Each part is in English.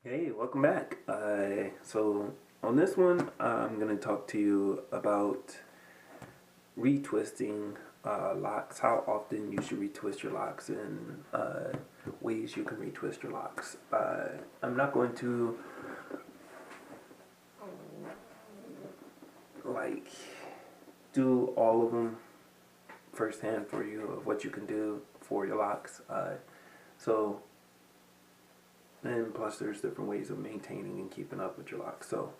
Hey, welcome back. So on this one, I'm going to talk to you about retwisting locks, how often you should retwist your locks, and ways you can retwist your locks. I'm not going to like do all of them firsthand for you of what you can do for your locks. So And plus, there's different ways of maintaining and keeping up with your locks. So,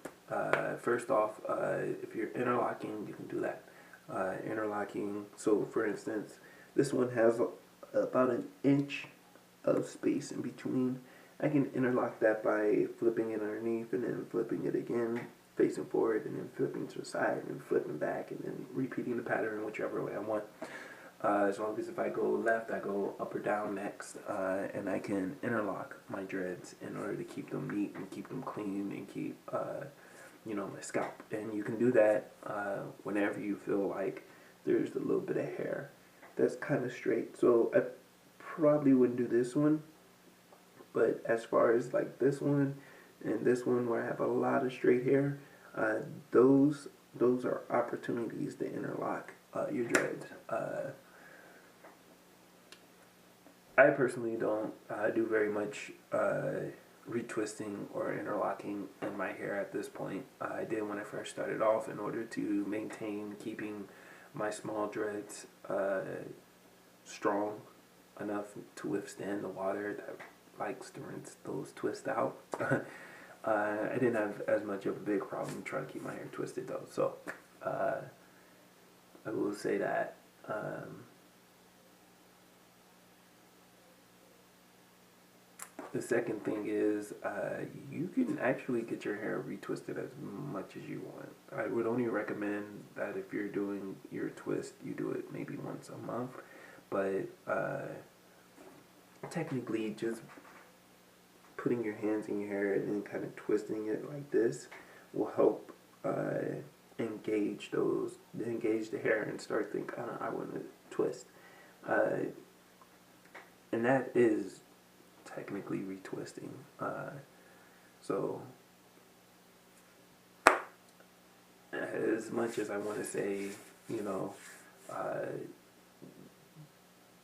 first off, if you're interlocking, you can do that. Interlocking, so for instance, this one has about an inch of space in between. I can interlock that by flipping it underneath and then flipping it again, facing forward, and then flipping to the side and flipping back, and then repeating the pattern whichever way I want. As long as if I go left, I go up or down next, and I can interlock my dreads in order to keep them neat and keep them clean and keep, my scalp. And you can do that whenever you feel like there's a little bit of hair that's kind of straight. So I probably wouldn't do this one, but as far as like this one and this one where I have a lot of straight hair, those are opportunities to interlock your dreads. I personally don't do very much retwisting or interlocking in my hair at this point. I did when I first started off in order to maintain keeping my small dreads strong enough to withstand the water that likes to rinse those twists out. I didn't have as much of a big problem trying to keep my hair twisted though, so I will say that. The second thing is you can actually get your hair retwisted as much as you want. I would only recommend that if you're doing your twist, you do it maybe once a month. But technically, just putting your hands in your hair and then kind of twisting it like this will help engage the hair and start thinking, I want to twist. And that is technically retwisting. So as much as I want to say,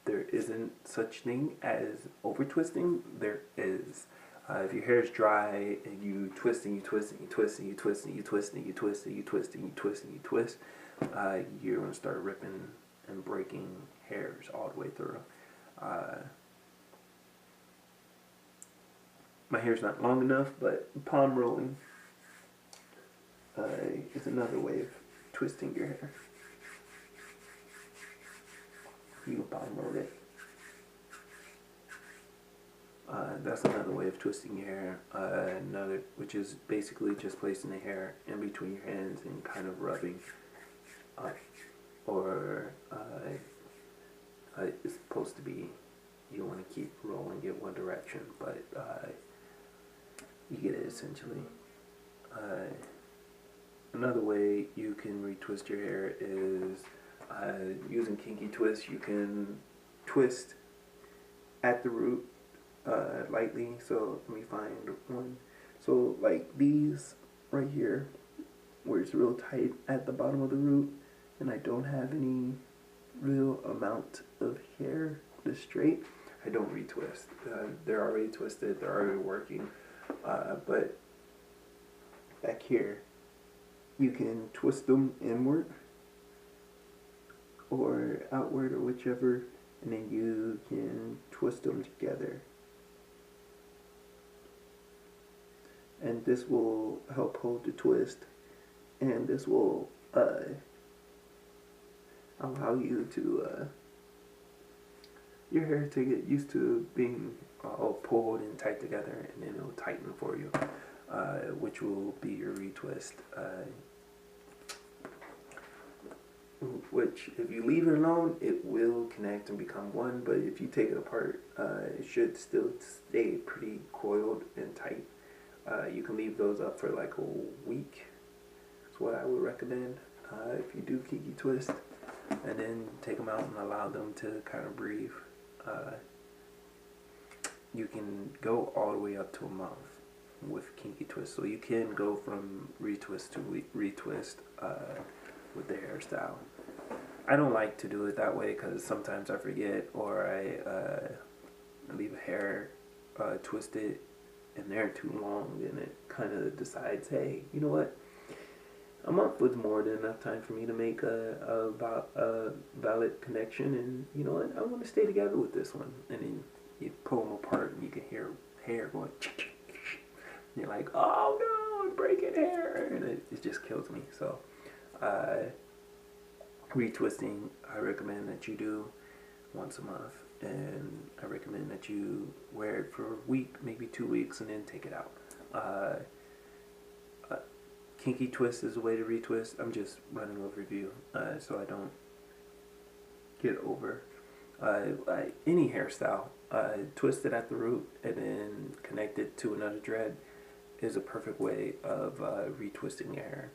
there isn't such thing as over twisting, there is. If your hair is dry and you twist and you twist and you twist and you twist and you twist and you twist and you twist and you twist and you twist, you're going to start ripping and breaking hairs all the way through. My hair's not long enough, but palm rolling is another way of twisting your hair. You can palm roll it. That's another way of twisting your hair. Which is basically just placing the hair in between your hands and kind of rubbing up. Or it's supposed to be, you want to keep rolling it one direction, but you get it essentially. Another way you can retwist your hair is using kinky twists. You can twist at the root lightly. So let me find one. So like these right here, where it's real tight at the bottom of the root, and I don't have any real amount of hair this straight, I don't retwist. They're already twisted, they're already working. But back here, you can twist them inward or outward or whichever, and then you can twist them together. And this will help hold the twist, and this will allow you to your hair to get used to being all pulled and tight together, and then it'll tighten for you, which will be your retwist. Which, if you leave it alone, it will connect and become one, but if you take it apart, it should still stay pretty coiled and tight. You can leave those up for like a week. That's what I would recommend if you do kinky twist, and then take them out and allow them to kind of breathe. You can go all the way up to a month with kinky twist. So you can go from retwist to retwist with the hairstyle. I don't like to do it that way because sometimes I forget, or I leave a hair twisted in there too long, and it kind of decides, hey, you know what? A month was more than enough time for me to make a valid connection, and you know what? I want to stay together with this one. And then you pull them apart, and you can hear hair going. And you're like, oh no, I'm breaking hair, and it just kills me. So, retwisting, I recommend that you do once a month, and I recommend that you wear it for a week, maybe 2 weeks, and then take it out. Kinky twist is a way to retwist. I'm just running overview, so I don't get over any hairstyle. Twist it at the root and then connect it to another dread is a perfect way of retwisting your hair.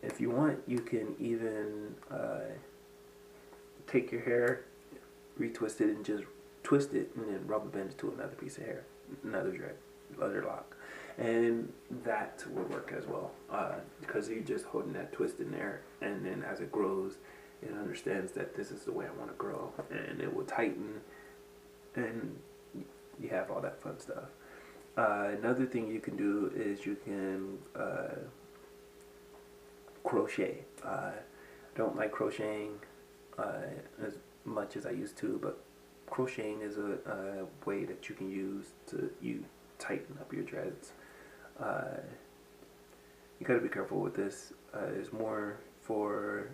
If you want, you can even take your hair, retwist it, and just twist it, and then rubber band it to another piece of hair, another dread, other lock. And that will work as well, because you're just holding that twist in there, and then as it grows, it understands that this is the way I want to grow, and it will tighten, and you have all that fun stuff. Another thing you can do is you can crochet. I don't like crocheting as much as I used to, but crocheting is a way that you can use to tighten up your dreads. You gotta be careful with this. It's more for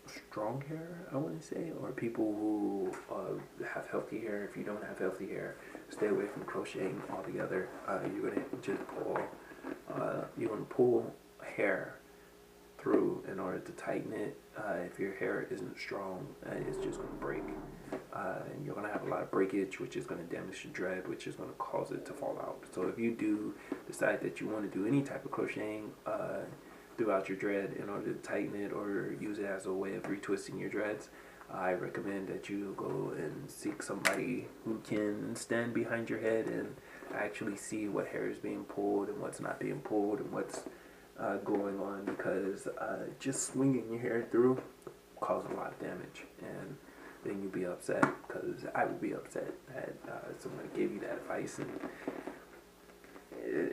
strong hair, I want to say, or people who have healthy hair. If you don't have healthy hair, stay away from crocheting altogether. You're gonna just pull. You're gonna pull hair through in order to tighten it. If your hair isn't strong, it's just going to break, and you're going to have a lot of breakage, which is going to damage your dread, which is going to cause it to fall out. So if you do decide that you want to do any type of crocheting throughout your dread in order to tighten it or use it as a way of retwisting your dreads, I recommend that you go and seek somebody who can stand behind your head and actually see what hair is being pulled and what's not being pulled and what's going on, because just swinging your hair through causes a lot of damage, and then you'll be upset, because I would be upset that somebody gave you that advice, and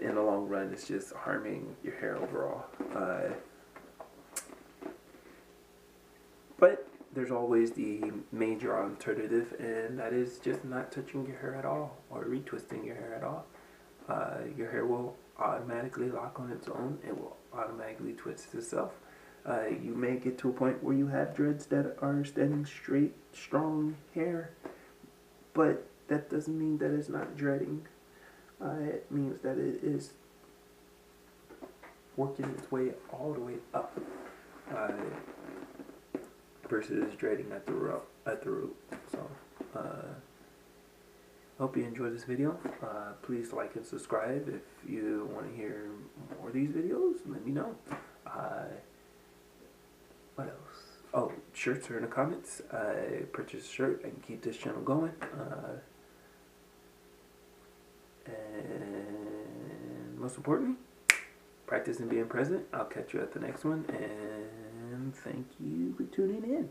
in the long run it's just harming your hair overall. But there's always the major alternative, and that is just not touching your hair at all or retwisting your hair at all. Your hair will automatically lock on its own. It will automatically twist itself. You may get to a point where you have dreads that are standing straight, strong hair, but that doesn't mean that it's not dreading. It means that it is working its way all the way up, versus dreading at the root. So, hope you enjoyed this video. Please like and subscribe. If you want to hear more of these videos, let me know. What else? Oh, shirts are in the comments. Purchase a shirt. I can keep this channel going. And most importantly, practice and being present. I'll catch you at the next one. And thank you for tuning in.